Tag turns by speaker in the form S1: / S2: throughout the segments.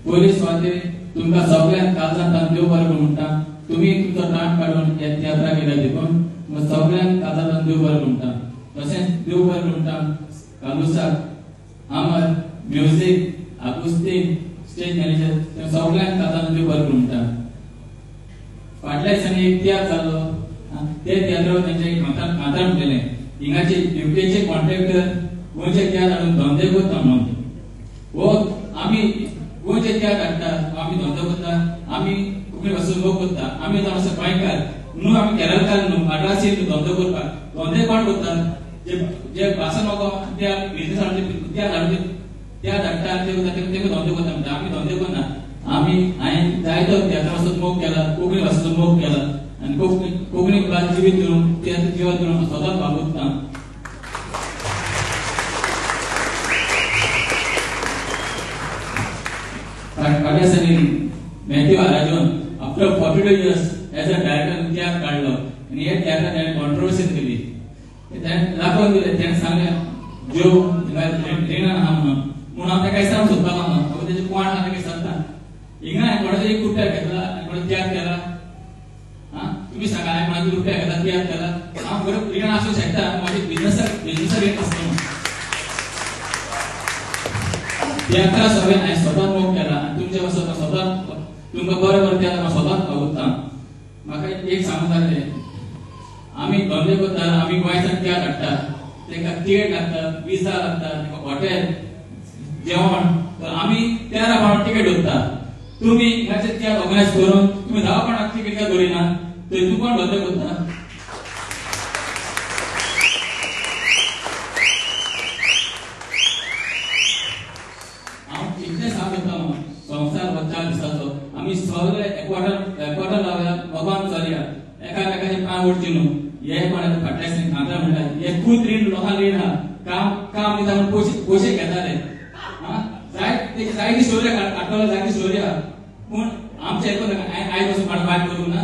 S1: Police वाले तुमकां सगळ्यांक काळजांत देव बरें करूं म्हणटा. तुम्ही तुमचो टायम काढून ह्या तियात्राक येयला देखून सगळ्यांक काळजांत देव बरें म्हणटा. तशेंच देव बरें म्हणटा कालुसाक अमर म्युझिक अकुस्टिक स्टेज मॅनेजर सगळ्यांक काळजांत देव बरें करूं म्हणटा. फाटल्या दिसांनी एक तियात्र जालो. ते तियात्रावर त्यांचे एक माथार म्हणलेले हिंगाचे यूकेचे कॉन्ट्रॅक्टर गोंयचे तियात्र हाडून धंदे करता म्हणून. हो आमी गोंयचे तियात्र हाडटा आमी धंदो करता आमी कोंकणी भाशेन लोक करता आमी जावन असो गोंयकार न्हू आमी केरळकार न्हू मद्रासी धंदो करपाक धंदे कोण करता जे भाशा लोक त्या बिझनेस हाडून त्या धाडटा ते धंदो करता म्हणटा आमी धंदो करना. हांवें जायतो तियात्राचो मोग केला कोंकणी भाशेचो मोग केला आनी कोंकणी भास जिवीत करून तियात्र जिवंत करून स्वताच वागुरता. फाटल्या दिसांनी मॅथ्यू आराजोन after 42 years as a director tiatr काडलो आनी हे तियात्रात ताणें कॉन्ट्रोवर्सी केली. ताणें दाखोवन दिलें ताणें सांगलें ज्यो रिणान आहा म्हणून हांव ताका विचारून सोदपाक लागलो तेजे कोण आहा ताका विचारता. हिंगा हांवें कोणाचो एक रुपया घेतला आनी कोणा तियात्र केला. तुम्ही सांगा हांवें कोणाचो रुपया घेतला तियात्र केला. हांव बरो रिण आसूं शकता म्हाजे बिझनेसाक येत आसता तियात्रा सगळें हांवें स्वता मोग केला आनी तुमचे वचत स्वता तुमकां बरें बरें केला स्वताच भागुरता. म्हाका एक सांगूंक जाय आमी धंदे करता आमी गोंयच्यान तियात्र हाडटा तांकां तिकेट लागता विजा लागता तांकां हॉटेल जेवण तर आमी 13 पावंड तिकेट धरता. तुम्ही हिंगाचे तियात्र ऑर्गनायज करून तुम्ही 10 पावंडाक तिकेट काय धरिना तर तूं कोण धंदो करता. संसार 4 दिसाचो आमी सगळे एकवटान रावया भगवान चलया एकामेकाचे पांय ओडची न्हू. हे कोण फाटल्या दिसांनी खांद्रा म्हणटा हे खूब रीण लोकांक रीण आहा काम दिता म्हणून पयशे घेताले. जायती स्टोरी काडटलो जायती स्टोरी आहा पूण आमचे आयज पासून बायक करूंक ना.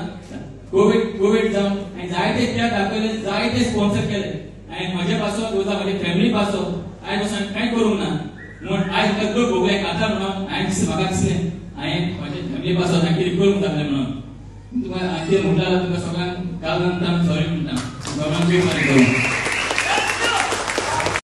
S1: कोविड जावन हांवें जायते तियात्र दाखयले जायते स्पॉन्सर केले हांवें म्हजे पासो म्हजे फॅमिली पासो आयज पासून कांय करूंक ना म्हूण आयज लोक भोगले खाता म्हणून हांवें म्हाका दिसलें हांवें म्हजे फॅमिली पासो हांवें कितें करूंक जातलें म्हणून तुमकां हांवें म्हणटा तुमकां सगळ्यांक काल नंतर सॉरी म्हणटा.